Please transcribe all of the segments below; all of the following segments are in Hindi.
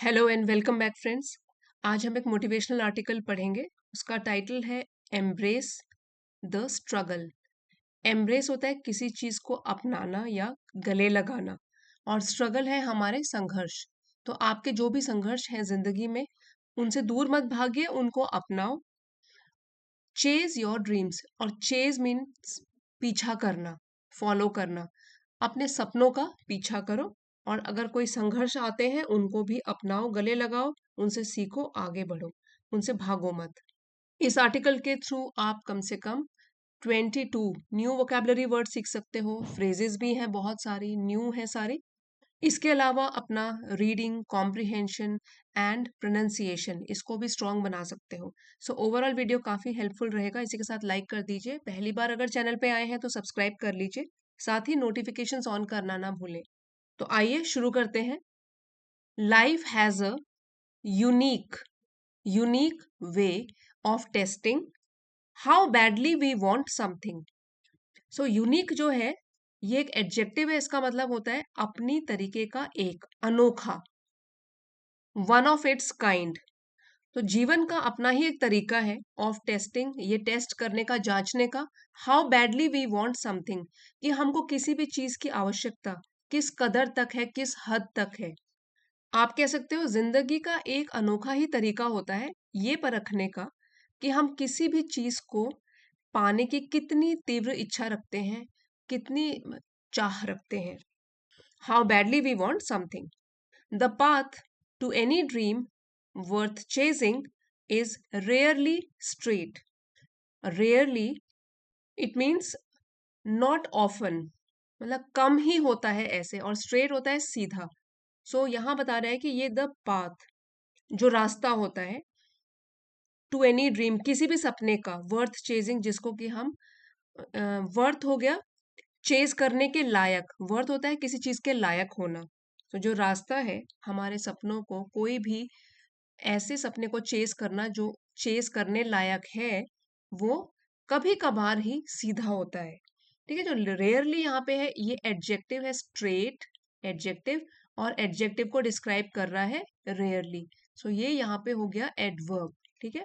Hello and welcome back friends. आज हम एक मोटिवेशनल आर्टिकल पढ़ेंगे। उसका टाइटल है एम्ब्रेस द स्ट्रगल। एम्ब्रेस होता है किसी चीज को अपनाना या गले लगाना, और स्ट्रगल है हमारे संघर्ष। तो आपके जो भी संघर्ष हैं जिंदगी में, उनसे दूर मत भागिए, उनको अपनाओ। चेज योर ड्रीम्स, और चेज मीन्स पीछा करना, फॉलो करना। अपने सपनों का पीछा करो, और अगर कोई संघर्ष आते हैं उनको भी अपनाओ, गले लगाओ, उनसे सीखो, आगे बढ़ो, उनसे भागो मत। इस आर्टिकल के थ्रू आप कम से कम 22 न्यू वोकेबलरी वर्ड सीख सकते हो। फ्रेजेस भी हैं, बहुत सारी न्यू है सारी। इसके अलावा अपना रीडिंग कॉम्प्रिहेंशन एंड प्रोनाउंसिएशन, इसको भी स्ट्रॉन्ग बना सकते हो। सो ओवरऑल वीडियो काफी हेल्पफुल रहेगा। इसी के साथ लाइक कर दीजिए, पहली बार अगर चैनल पे आए हैं तो सब्सक्राइब कर लीजिए, साथ ही नोटिफिकेशंस ऑन करना ना भूलें। तो आइए शुरू करते हैं। Life has a unique unique way of testing how badly we want something. So unique जो है, ये एक एडजेक्टिव है। इसका मतलब होता है अपनी तरीके का, एक अनोखा, वन ऑफ इट्स काइंड। तो जीवन का अपना ही एक तरीका है ऑफ टेस्टिंग, ये टेस्ट करने का, जांचने का। How badly we want something, कि हमको किसी भी चीज की आवश्यकता किस कदर तक है, किस हद तक है। आप कह सकते हो जिंदगी का एक अनोखा ही तरीका होता है ये परखने का कि हम किसी भी चीज को पाने की कितनी तीव्र इच्छा रखते हैं, कितनी चाह रखते हैं। How badly we want something. The path to any dream worth chasing is rarely straight. Rarely, it means not often, मतलब कम ही होता है ऐसे, और स्ट्रेट होता है सीधा। सो यहाँ बता रहा है कि ये द पाथ, जो रास्ता होता है, टू एनी ड्रीम, किसी भी सपने का, वर्थ चेजिंग, जिसको कि हम, वर्थ हो गया चेज करने के लायक, वर्थ होता है किसी चीज के लायक होना। तो जो रास्ता है हमारे सपनों को, कोई भी ऐसे सपने को चेज करना जो चेज करने लायक है, वो कभी कभार ही सीधा होता है। ठीक है, जो रेयरली यहाँ पे है, ये एडजेक्टिव है, स्ट्रेट एडजेक्टिव, और एडजेक्टिव को डिस्क्राइब कर रहा है रेयरली। सो ये यहाँ पे हो गया एडवर्ब। ठीक है,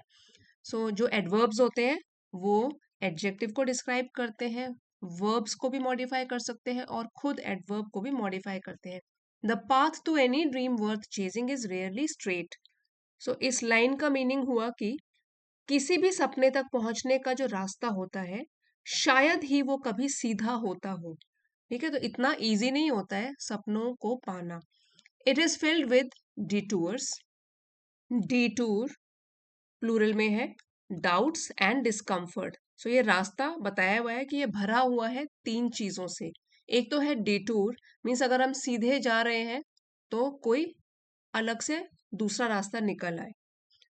सो जो एडवर्ब्स होते हैं वो एडजेक्टिव को डिस्क्राइब करते हैं, वर्ब्स को भी मॉडिफाई कर सकते हैं, और खुद एडवर्ब को भी मॉडिफाई करते हैं। The path to any dream worth chasing is rarely straight. So इस लाइन का मीनिंग हुआ कि किसी भी सपने तक पहुंचने का जो रास्ता होता है, शायद ही वो कभी सीधा होता हो। ठीक है, तो इतना इजी नहीं होता है सपनों को पाना। It is filled with detours, detour plural में है, डाउट्स एंड डिस्कम्फर्ट। सो ये रास्ता बताया हुआ है कि ये भरा हुआ है तीन चीजों से। एक तो है डिटूर, मीन्स अगर हम सीधे जा रहे हैं तो कोई अलग से दूसरा रास्ता निकल आए।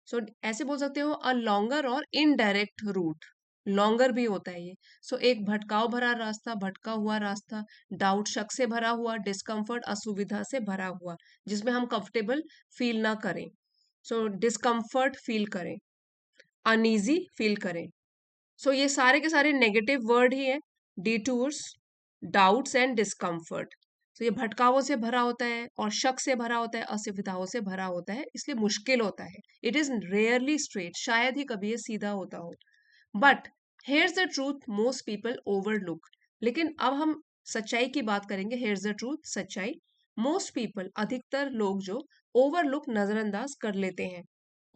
सो ऐसे बोल सकते हो अ लॉन्गर और इनडायरेक्ट रूट। लॉन्गर भी होता है ये। सो एक भटकाव भरा रास्ता, भटका हुआ रास्ता। डाउट, शक से भरा हुआ। डिस्कम्फर्ट, असुविधा से भरा हुआ, जिसमें हम कंफर्टेबल फील ना करें। सो डिस्कम्फर्ट फील करें, अनईजी फील करें। सो ये सारे के सारे नेगेटिव वर्ड ही है। डिटूर्स, डाउट्स एंड डिस्कम्फर्ट। तो ये भटकावों से भरा होता है, और शक से भरा होता है, असुविधाओं से भरा होता है, इसलिए मुश्किल होता है। इट इज रेयरली स्ट्रेट, शायद ही कभी ये सीधा होता हो। But hairs the truth most people overlook. लेकिन अब हम सच्चाई की बात करेंगे। हेयर्स द ट्रूथ, सच्चाई। मोस्ट पीपल, अधिकतर लोग जो ओवरलुक, नजरअंदाज कर लेते हैं।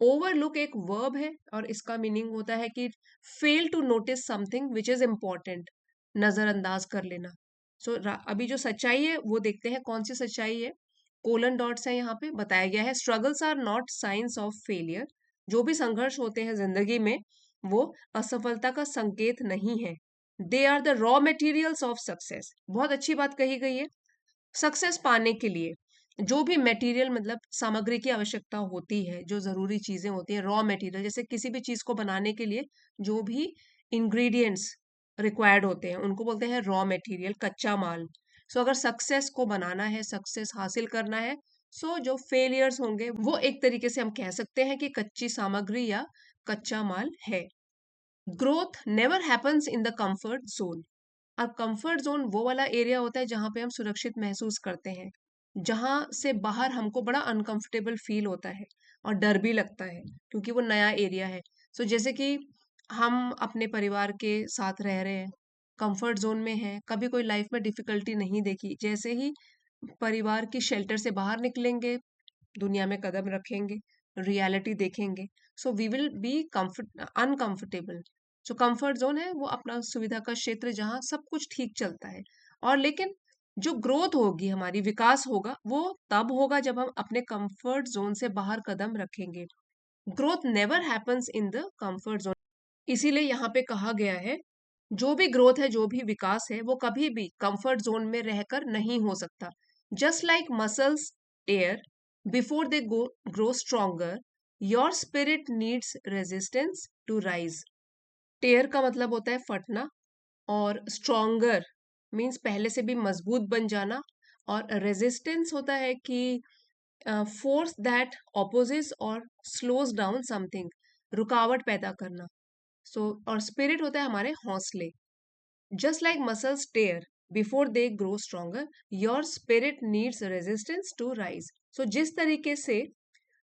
ओवरलुक एक वर्ब है, और इसका मीनिंग होता है कि fail to notice something which is important, नजरअंदाज कर लेना। सो अभी जो सच्चाई है वो देखते हैं, कौन सी सच्चाई है। कोलन डॉट्स है, यहाँ पे बताया गया है, struggles are not signs of failure. जो भी संघर्ष होते हैं जिंदगी में, वो असफलता का संकेत नहीं है। They are the raw materials of success. बहुत अच्छी बात कही गई है। सक्सेस पाने के लिए जो भी मटेरियल, मतलब सामग्री की आवश्यकता होती है, जो जरूरी चीजें होती है, रॉ मटेरियल, जैसे किसी भी चीज को बनाने के लिए जो भी इंग्रेडिएंट्स रिक्वायर्ड होते हैं, उनको बोलते हैं रॉ मटेरियल, कच्चा माल। सो अगर सक्सेस को बनाना है, सक्सेस हासिल करना है, सो जो फेलियर्स होंगे वो एक तरीके से हम कह सकते हैं कि कच्ची सामग्री या कच्चा माल है। Growth never happens in the comfort zone. अब कंफर्ट जोन वो वाला एरिया होता है जहां पे हम सुरक्षित महसूस करते हैं, जहाँ से बाहर हमको बड़ा अनकंफर्टेबल फील होता है और डर भी लगता है, क्योंकि वो नया एरिया है। सो जैसे कि हम अपने परिवार के साथ रह रहे हैं, कंफर्ट जोन में हैं, कभी कोई लाइफ में डिफिकल्टी नहीं देखी, जैसे ही परिवार की शेल्टर से बाहर निकलेंगे, दुनिया में कदम रखेंगे, रियलिटी देखेंगे, so we will be comfort uncomfortable. जो कंफर्ट जोन है वो अपना सुविधा का क्षेत्र, जहाँ सब कुछ ठीक चलता है। और लेकिन जो ग्रोथ होगी, हमारी विकास होगा, वो तब होगा जब हम अपने कंफर्ट जोन से बाहर कदम रखेंगे। Growth never happens in the comfort zone. इसीलिए यहाँ पे कहा गया है, जो भी ग्रोथ है, जो भी विकास है, वो कभी भी कंफर्ट जोन में रहकर नहीं हो सकता। Just like muscles tear before they go grow stronger, your spirit needs resistance to rise. Tear का मतलब होता है फटना, और स्ट्रोंगर मीन्स पहले से भी मजबूत बन जाना, और रेजिस्टेंस होता है कि फोर्स दैट ऑपोजिट्स और स्लोज डाउन समथिंग, रुकावट पैदा करना। सो और स्पिरिट होता है हमारे हौसले। Just like muscles tear before they grow stronger, your spirit needs resistance to rise. So जिस तरीके से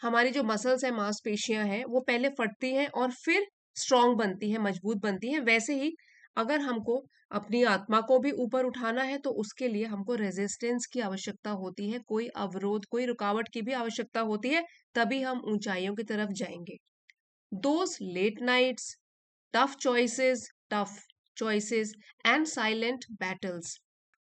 हमारी जो मसल्स हैं, मांसपेशियां हैं, वो पहले फटती हैं और फिर स्ट्रांग बनती हैं, मजबूत बनती हैं, वैसे ही अगर हमको अपनी आत्मा को भी ऊपर उठाना है, तो उसके लिए हमको रेजिस्टेंस की आवश्यकता होती है, कोई अवरोध, कोई रुकावट की भी आवश्यकता होती है, तभी हम ऊंचाइयों की तरफ जाएंगे। Those late nights, tough choices, tough choices and silent battles.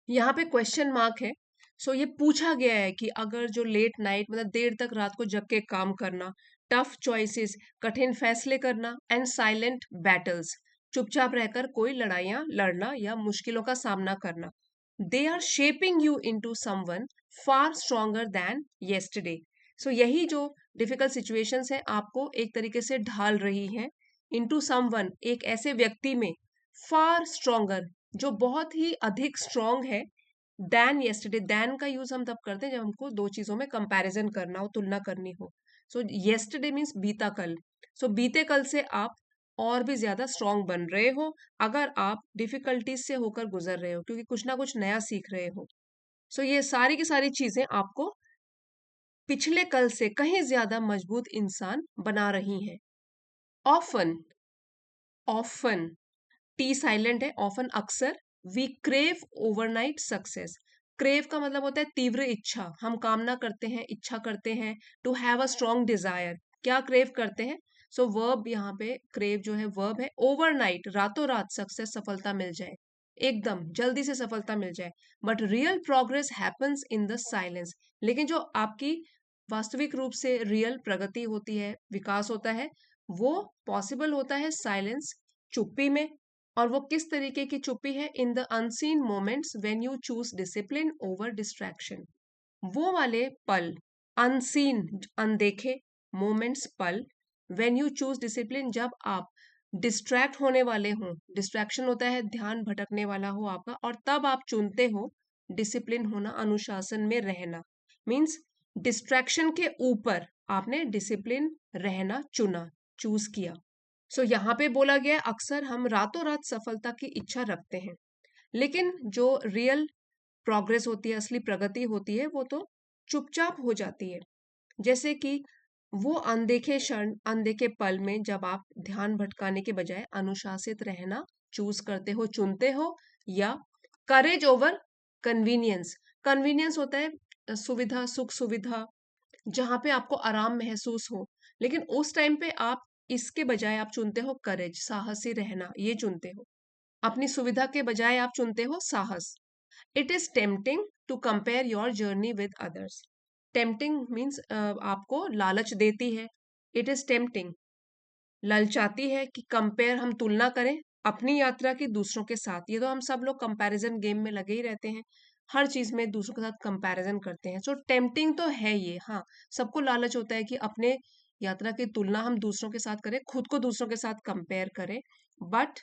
यहाँ पे क्वेश्चन मार्क है। सो ये पूछा गया है कि अगर जो लेट नाइट, मतलब देर तक रात को जग के काम करना, टफ चॉइसेस, कठिन फैसले करना, एंड साइलेंट बैटल्स, चुपचाप रहकर कोई लड़ाइयाँ लड़ना या मुश्किलों का सामना करना, they are shaping you into someone far stronger than yesterday. So यही जो डिफिकल्ट सिचुएशंस है, आपको एक तरीके से ढाल रही हैं इनटू समवन, एक ऐसे व्यक्ति में, फार स्ट्रॉन्गर, जो बहुत ही अधिक स्ट्रॉन्ग है, दैन येस्टरडे। दैन का यूज हम तब करते हैं जब हमको दो चीजों में कंपैरिजन करना हो, तुलना करनी हो। सो येस्टरडे मीन्स बीता कल। सो बीते कल से आप और भी ज्यादा स्ट्रांग बन रहे हो, अगर आप डिफिकल्टीज से होकर गुजर रहे हो, क्योंकि कुछ ना कुछ नया सीख रहे हो। सो ये सारी की सारी चीजें आपको पिछले कल से कहीं ज्यादा मजबूत इंसान बना रही हैं। ऑफन, ऑफन, टी साइलेंट है, ऑफन अक्सर, we crave overnight success. Crave का मतलब होता है तीव्र इच्छा, हम कामना करते हैं, इच्छा करते हैं, to have a strong desire. क्या क्रेव करते हैं? सो वर्ब, यहाँ पे क्रेव जो है वर्ब है। ओवरनाइट, रातों रात सक्सेस, सफलता मिल जाए, एकदम जल्दी से सफलता मिल जाए। But real progress happens in the silence. लेकिन जो आपकी वास्तविक रूप से रियल प्रगति होती है, विकास होता है, वो पॉसिबल होता है साइलेंस, चुप्पी में। और वो किस तरीके की चुप्पी है? In the unseen moments when you choose discipline over distraction. वो वाले पल, अनसीन, अनदेखे मोमेंट्स, पल, व्हेन यू चूज डिसिप्लिन, जब आप डिस्ट्रैक्ट होने वाले हों, डिस्ट्रैक्शन होता है ध्यान भटकने वाला हो आपका, और तब आप चुनते हो डिसिप्लिन होना, अनुशासन में रहना। मीन्स डिस्ट्रैक्शन के ऊपर आपने डिसिप्लिन रहना चुना, चूज किया। सो यहाँ पे बोला गया है, अक्सर हम रातों रात सफलता की इच्छा रखते हैं, लेकिन जो रियल प्रोग्रेस होती है, असली प्रगति होती है, वो तो चुपचाप हो जाती है। जैसे कि वो अनदेखे क्षण, अनदेखे पल में जब आप ध्यान भटकाने के बजाय अनुशासित रहना चूज करते हो, चुनते हो। या करेज ओवर कन्वीनियंस। कन्वीनियंस होता है सुविधा, सुख सुविधा, जहां पे आपको आराम महसूस हो, लेकिन उस टाइम पे आप इसके बजाय आप चुनते हो करेज, साहसी रहना, ये चुनते हो। अपनी सुविधा के बजाय आप चुनते हो साहस। It is tempting to compare your journey with others. Tempting means आपको लालच देती है। इट इज टेम्पटिंग, ललचाती है कि कंपेयर, हम तुलना करें अपनी यात्रा की दूसरों के साथ। ये तो हम सब लोग कंपैरिजन गेम में लगे ही रहते हैं, हर चीज में दूसरों के साथ कंपैरिजन करते हैं। सो टेम्पटिंग तो है ये, हाँ, सबको लालच होता है कि अपने यात्रा की तुलना हम दूसरों के साथ करें, खुद को दूसरों के साथ कंपेयर करें। बट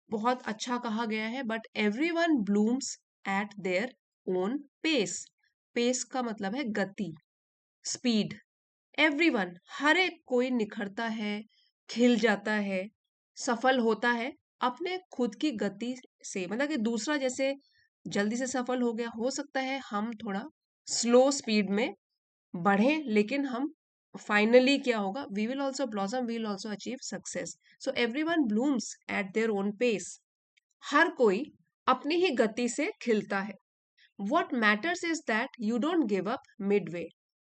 बहुत अच्छा कहा गया है, but everyone blooms at their own pace. Pace का मतलब है गति, स्पीड। एवरीवन, हर एक कोई निखरता है, खिल जाता है, सफल होता है अपने खुद की गति से। मतलब कि दूसरा जैसे जल्दी से सफल हो गया, हो सकता है हम थोड़ा स्लो स्पीड में बढ़ें, लेकिन हम फाइनली क्या होगा, we will also blossom, we will also achieve success. So everyone blooms at their own pace. हर कोई अपनी ही गति से खिलता है। What matters is that you don't give up midway.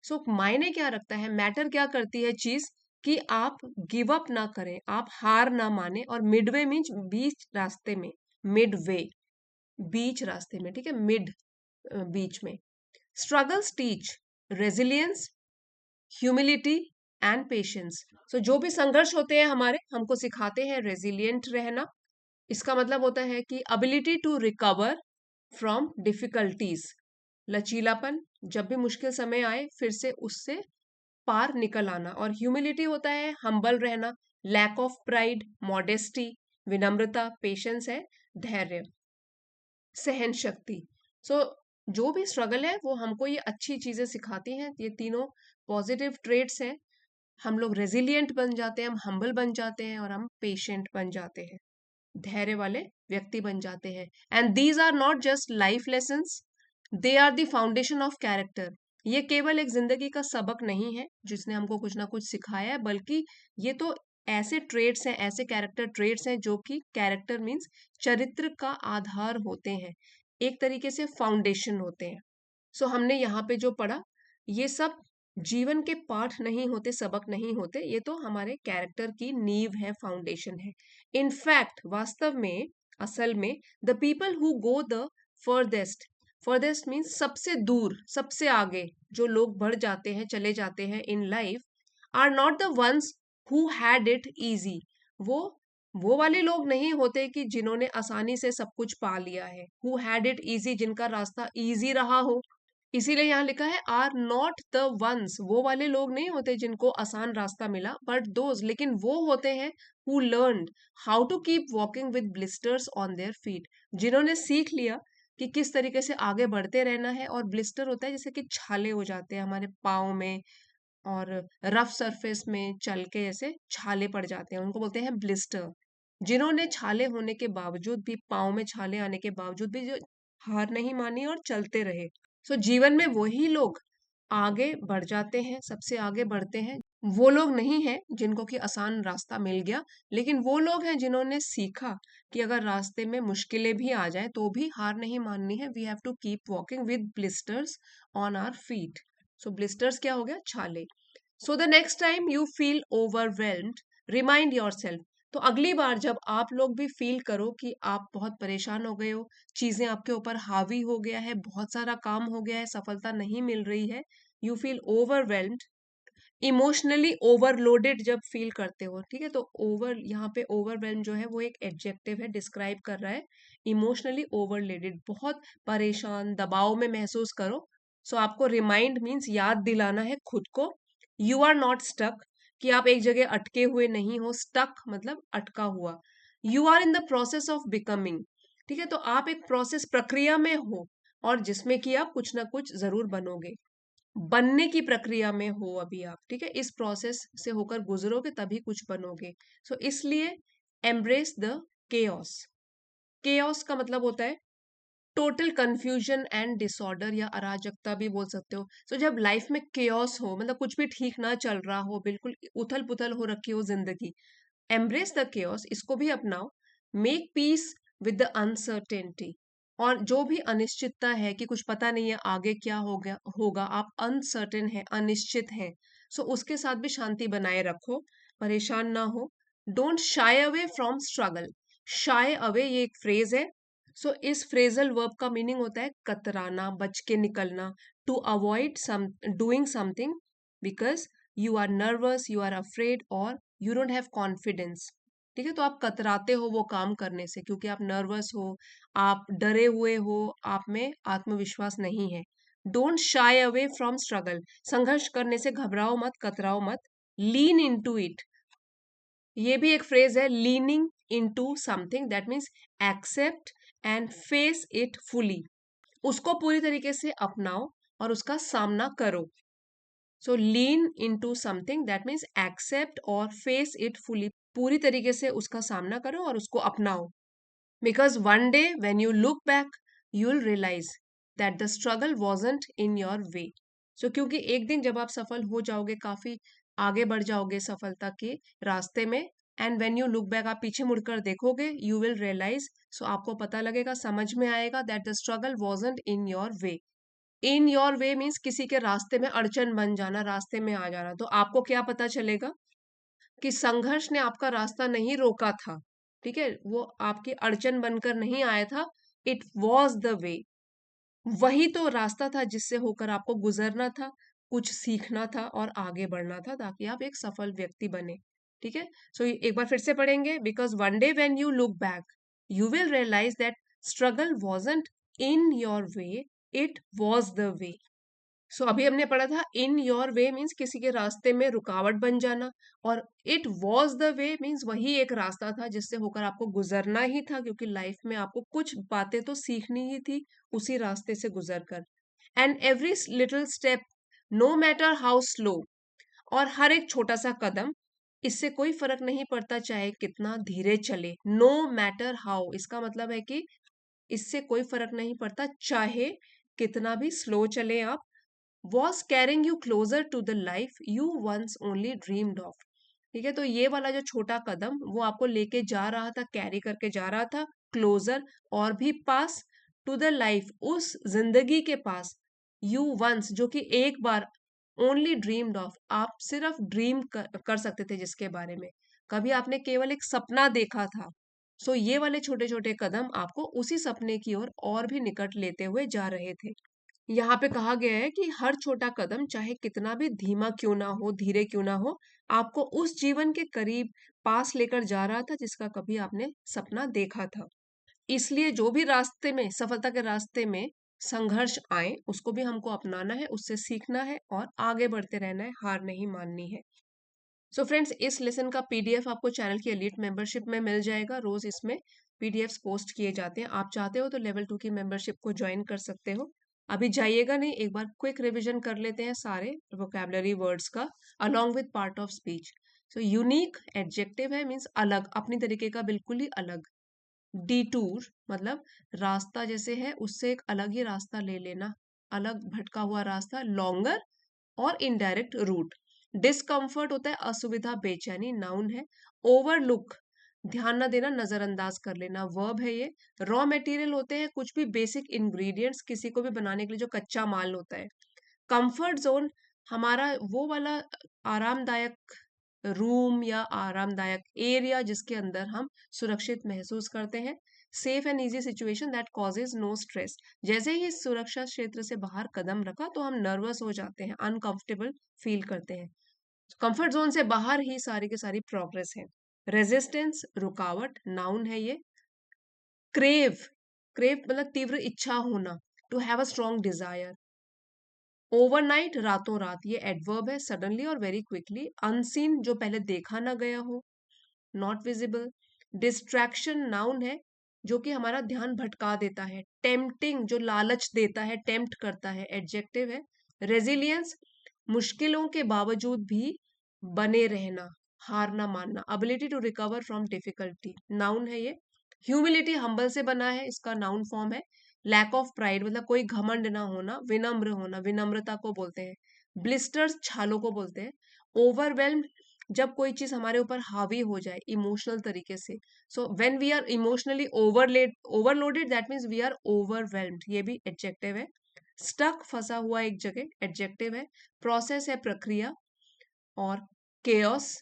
So मायने क्या रखता है, मैटर क्या करती है चीज, कि आप गिव अप ना करें, आप हार ना माने। और मिडवे मीन्स बीच रास्ते में, मिड वे बीच रास्ते में, ठीक है, मिड बीच में। Struggles teach resilience, humility and patience. So जो भी संघर्ष होते हैं हमारे, हमको सिखाते हैं रेजिलियंट रहना। इसका मतलब होता है कि ability to recover from difficulties, लचीलापन, जब भी मुश्किल समय आए फिर से उससे पार निकल आना। और ह्यूमिलिटी होता है हम्बल रहना, लैक ऑफ प्राइड, मॉडेस्टी, विनम्रता। पेशेंस है धैर्य, सहन शक्ति। सो जो भी स्ट्रगल है वो हमको ये अच्छी चीजें सिखाती हैं। ये तीनों पॉजिटिव ट्रेट्स हैं। हम लोग रेजिलियंट बन जाते हैं, हम हम्बल बन जाते हैं, और हम पेशेंट बन जाते हैं, धैर्य वाले व्यक्ति बन जाते हैं। And these are not just life lessons, they are the foundation of character. ये केवल एक जिंदगी का सबक नहीं है जिसने हमको कुछ ना कुछ सिखाया है, बल्कि ये तो ऐसे ट्रेड्स हैं, ऐसे कैरेक्टर ट्रेड्स हैं जो कि कैरेक्टर मीन्स चरित्र का आधार होते हैं, एक तरीके से फाउंडेशन होते हैं। सो हमने यहाँ पे जो पढ़ा, ये सब जीवन के पाठ नहीं होते, सबक नहीं होते, ये तो हमारे कैरेक्टर की नींव है, फाउंडेशन है। इनफैक्ट वास्तव में, असल में, the people who go the farthest, farthest means सबसे दूर, सबसे आगे जो लोग बढ़ जाते हैं, चले जाते हैं in life, are not the ones who had it easy. वो वो वाले लोग नहीं होते कि जिन्होंने आसानी से सब कुछ पा लिया है, हु हैड इट इजी, जिनका रास्ता इजी रहा हो। इसीलिए यहाँ लिखा है आर नॉट द वंस, वो वाले लोग नहीं होते जिनको आसान रास्ता मिला, बट दोज, लेकिन वो होते हैं who learn how to keep walking with blisters on their feet, जिन्होंने सीख लिया कि किस तरीके से आगे बढ़ते रहना है। और ब्लिस्टर होता है जैसे कि छाले हो जाते हैं हमारे पाँव में, और रफ सरफेस में चल के ऐसे छाले पड़ जाते हैं, उनको बोलते हैं ब्लिस्टर। जिन्होंने छाले होने के बावजूद भी, पाँव में छाले आने के बावजूद भी, जो हार नहीं मानी और चलते रहे। सो जीवन में वही लोग आगे बढ़ जाते हैं, सबसे आगे बढ़ते हैं। वो लोग नहीं हैं जिनको कि आसान रास्ता मिल गया, लेकिन वो लोग हैं जिन्होंने सीखा कि अगर रास्ते में मुश्किलें भी आ जाएं तो भी हार नहीं माननी है। We have to keep walking with blisters on our feet. So blisters क्या हो गया, छाले। So the next time you feel overwhelmed, remind yourself. तो अगली बार जब आप लोग भी फील करो कि आप बहुत परेशान हो गए हो, चीजें आपके ऊपर हावी हो गया है, बहुत सारा काम हो गया है, सफलता नहीं मिल रही है, you feel overwhelmed, emotionally overloaded जब फील करते हो, ठीक है, तो ओवर, यहाँ पे ओवरवेल्म जो है वो एक एडजेक्टिव है, डिस्क्राइब कर रहा है। इमोशनली ओवरलोडेड, बहुत परेशान, दबाव में महसूस करो। सो आपको रिमाइंड मीन्स याद दिलाना है खुद को। यू आर नॉट स्टक, कि आप एक जगह अटके हुए नहीं हो, स्टक मतलब अटका हुआ। You are in the process of becoming, ठीक है, तो आप एक प्रोसेस, प्रक्रिया में हो, और जिसमें कि आप कुछ ना कुछ जरूर बनोगे, बनने की प्रक्रिया में हो अभी आप, ठीक है, इस प्रोसेस से होकर गुजरोगे तभी कुछ बनोगे। सो इसलिए एम्ब्रेस द केओस। केओस का मतलब होता है टोटल कंफ्यूजन एंड डिसऑर्डर, या अराजकता भी बोल सकते हो। सो जब लाइफ में केओस हो, मतलब कुछ भी ठीक ना चल रहा हो, बिल्कुल उथल पुथल हो रखी हो जिंदगी, एम्ब्रेस द केओस, इसको भी अपनाओ। Make peace with the uncertainty, और जो भी अनिश्चितता है कि कुछ पता नहीं है आगे क्या हो गया होगा, आप अनसर्टेन है, अनिश्चित है, सो उसके साथ भी शांति बनाए रखो, परेशान ना हो। Don't shy away from struggle. Shy away ये एक फ्रेज है। सो इस फ्रेजल वर्ब का मीनिंग होता है कतराना, बच के निकलना, to avoid some doing something because you are nervous, you are afraid, और यू डोंट हैव कॉन्फिडेंस, ठीक है, तो आप कतराते हो वो काम करने से क्योंकि आप नर्वस हो, आप डरे हुए हो, आप में आत्मविश्वास नहीं है। Don't shy away from struggle, संघर्ष करने से घबराओ मत, कतराओ मत। लीन इन टू इट, ये भी एक फ्रेज है, leaning in to something, that means accept and face it fully, उसको पूरी तरीके से अपनाओ और उसका सामना करो। So lean in to something, that means accept और फेस इट फुली, पूरी तरीके से उसका सामना करो और उसको अपनाओ। Because one day when you look back, you will realize that the struggle wasn't in your way. So क्योंकि एक दिन जब आप सफल हो जाओगे, काफी आगे बढ़ जाओगे सफलता के रास्ते में, and when you look back, आप पीछे मुड़कर देखोगे, यू विल रियलाइज, सो आपको पता लगेगा, समझ में आएगा, that the struggle wasn't in your way. In your way means किसी के रास्ते में अड़चन बन जाना, रास्ते में आ जाना। तो आपको क्या पता चलेगा कि संघर्ष ने आपका रास्ता नहीं रोका था, ठीक है, वो आपकी अड़चन बनकर नहीं आया था, इट वॉज द वे। वही तो रास्ता था जिससे होकर आपको गुजरना था, कुछ सीखना था और आगे बढ़ना था, ताकि आप एक सफल व्यक्ति बने। ठीक है, सो एक बार फिर से पढ़ेंगे। Because one day when you look back, you will realize that struggle wasn't in your way, it was the way. So अभी हमने पढ़ा था इन योर वे मीन्स किसी के रास्ते में रुकावट बन जाना, और it was the way means वही एक रास्ता था जिससे होकर आपको गुजरना ही था, क्योंकि लाइफ में आपको कुछ बातें तो सीखनी ही थी उसी रास्ते से गुजर कर। And every little step, no matter how slow, और हर एक छोटा सा कदम, इससे कोई फर्क नहीं पड़ता चाहे कितना धीरे चले। नो मैटर हाउ, इसका मतलब है कि इससे कोई फर्क नहीं पड़ता चाहे कितना भी स्लो चले आप, was carrying you closer to the life you once only dreamed of। ठीक है, तो ये वाला जो छोटा कदम वो आपको लेके जा रहा था, कैरी करके जा रहा था क्लोजर, और भी पास, टू द लाइफ, उस जिंदगी के पास, यू वंस, जो कि एक बार, ओनली ड्रीम्ड ऑफ, आप सिर्फ ड्रीम कर सकते थे जिसके बारे में, कभी आपने केवल एक सपना देखा था। सो ये वाले छोटे छोटे कदम आपको उसी सपने की ओर और भी निकट लेते हुए जा रहे थे। यहाँ पे कहा गया है कि हर छोटा कदम चाहे कितना भी धीमा क्यों ना हो, धीरे क्यों ना हो, आपको उस जीवन के करीब, पास लेकर जा रहा था जिसका कभी आपने सपना देखा था। इसलिए जो भी रास्ते में, सफलता के रास्ते में संघर्ष आए, उसको भी हमको अपनाना है, उससे सीखना है और आगे बढ़ते रहना है, हार नहीं माननी है। सो फ्रेंड्स, इस लेसन का पीडीएफ आपको चैनल की एलीट मेंबरशिप में मिल जाएगा। रोज इसमें पीडीएफ्स पोस्ट किए जाते हैं। आप चाहते हो तो लेवल 2 की मेंबरशिप को ज्वाइन कर सकते हो। अभी जाइएगा नहीं, एक बार क्विक रिवीजन कर लेते हैं सारे वोकैबुलरी वर्ड्स का, along with part of speech. So unique adjective है, मीन्स अलग, अपनी तरीके का बिल्कुल ही अलग। डिटूर मतलब रास्ता जैसे है उससे एक अलग ही रास्ता ले लेना, अलग भटका हुआ रास्ता। लॉन्गर और इनडायरेक्ट रूट। डिस्कम्फर्ट होता है असुविधा, बेचैनी, नाउन है। ओवरलुक ध्यान न देना, नजरअंदाज कर लेना, वर्ब है ये। रॉ मटेरियल होते हैं कुछ भी बेसिक इंग्रेडिएंट्स, किसी को भी बनाने के लिए जो कच्चा माल होता है। कंफर्ट जोन हमारा वो वाला आरामदायक रूम या आरामदायक एरिया जिसके अंदर हम सुरक्षित महसूस करते हैं। Safe and easy situation that causes no stress, जैसे ही सुरक्षा क्षेत्र से बाहर कदम रखा तो हम नर्वस हो जाते हैं, अनकंफर्टेबल फील करते हैं। कंफर्ट जोन से बाहर ही सारी की सारी प्रोग्रेस है। रेजिस्टेंस रुकावट, नाउन है ये। क्रेव, क्रेव मतलब तीव्र इच्छा होना, to have a strong desire. Overnight रातों रात, ये एडवर्ब है, सडनली और वेरी क्विकली। अनसीन जो पहले देखा ना गया हो, नॉट विजिबल। डिस्ट्रैक्शन नाउन है, जो कि हमारा ध्यान भटका देता है। टेम्पटिंग जो लालच देता है, टेम्प्ट करता है, एडजेक्टिव है। रेजिलियंस मुश्किलों के बावजूद भी बने रहना, हार ना मानना। Ability to recover from difficulty, noun है ये। ह्यूमिलिटी हम्बल से बना है, इसका नाउन फॉर्म है। लैक ऑफ प्राइड मतलब कोई घमंड ना होना, विनम्र होना, विनम्रता को बोलते हैं। ब्लिस्टर्स छालों को बोलते हैं। ओवरवेल्म जब कोई चीज हमारे ऊपर हावी हो जाए इमोशनल तरीके से। So when we are emotionally overloaded, that means we are overwhelmed, ये भी एडजेक्टिव है। स्टक फंसा हुआ एक जगह, एडजेक्टिव है। प्रोसेस है प्रक्रिया। और chaos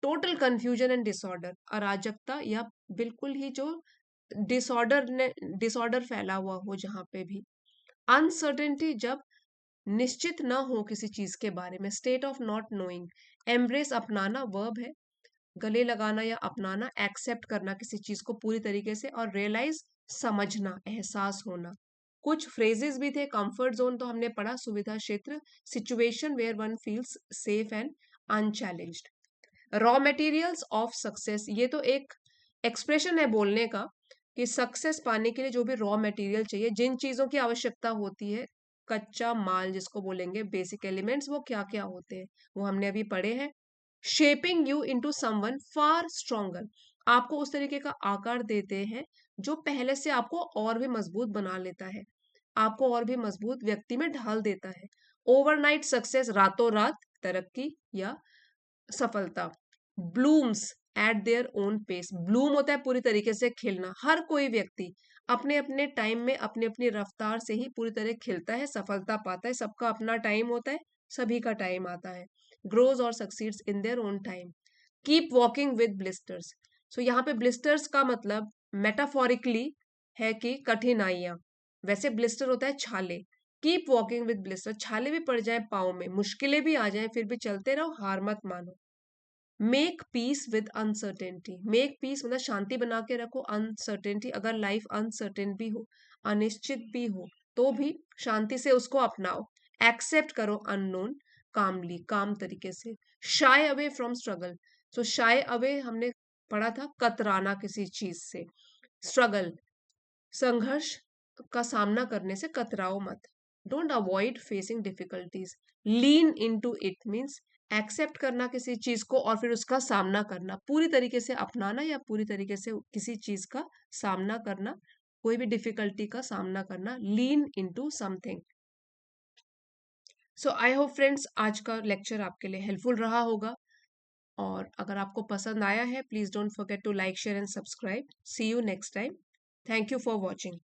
total confusion and disorder, अराजकता या बिल्कुल ही जो डिसऑर्डर फैला हुआ हो जहां पे भी। अनसर्टेनिटी जब निश्चित न हो किसी चीज के बारे में, state of not knowing. Embrace अपनाना, वर्ब है। गले लगाना या अपनाना, एक्सेप्ट करना किसी चीज को पूरी तरीके से। और रियलाइज समझना, एहसास होना। कुछ फ्रेजेस भी थे। कंफर्ट जोन तो हमने पढ़ा, सुविधा क्षेत्र। Situation where one feels safe and unchallenged. Raw materials of success, ये तो एक एक्सप्रेशन है बोलने का कि सक्सेस पाने के लिए जो भी रॉ मटेरियल चाहिए, जिन चीजों की आवश्यकता होती है, कच्चा माल जिसको बोलेंगे, बेसिक एलिमेंट्स, वो क्या क्या होते हैं वो हमने अभी पढ़े हैं। Shaping you into someone far stronger, आपको उस तरीके का आकार देते हैं जो पहले से आपको और भी मजबूत बना लेता है। आपको और भी मजबूत व्यक्ति में ढाल देता है। ओवरनाइट सक्सेस, रातों रात तरक्की या सफलता। Blooms at their own pace, bloom होता है पूरी तरीके से खिलना। हर कोई व्यक्ति अपने अपने टाइम में अपनी अपनी रफ्तार से ही पूरी तरह खिलता है, सफलता पाता है। सबका अपना टाइम होता है, सभी का टाइम आता है। ग्रोज और succeeds in their own time. Keep walking with blisters. So यहाँ पे ब्लिस्टर्स का मतलब मेटाफोरिकली है कि कठिनाइयां, वैसे ब्लिस्टर होता है छाले। कीप वॉकिंग विद ब्लिस्टर, छाले भी पड़ जाए पाँव में, मुश्किलें भी आ जाए, फिर भी चलते रहो, हार मत मानो। Make peace with uncertainty, make peace मतलब शांति बना के रखो। अनसर्टेनिटी, अगर लाइफ अनसर्टेन भी हो, अनिश्चित भी हो, तो भी शांति से उसको अपनाओ। एक्सेप्ट करो अननोन कामली, काम तरीके से। शाय away from struggle, so shy away हमने पढ़ा था कतराना किसी चीज से। स्ट्रगल, संघर्ष का सामना करने से कतराओ मत। Don't avoid facing difficulties, lean in to it means accept करना किसी चीज को और फिर उसका सामना करना, पूरी तरीके से अपनाना या पूरी तरीके से किसी चीज का सामना करना, कोई भी डिफिकल्टी का सामना करना, lean in to something. So I hope friends आज का लेक्चर आपके लिए हेल्पफुल रहा होगा, और अगर आपको पसंद आया है please don't forget to like share and subscribe. See you next time. Thank you for watching.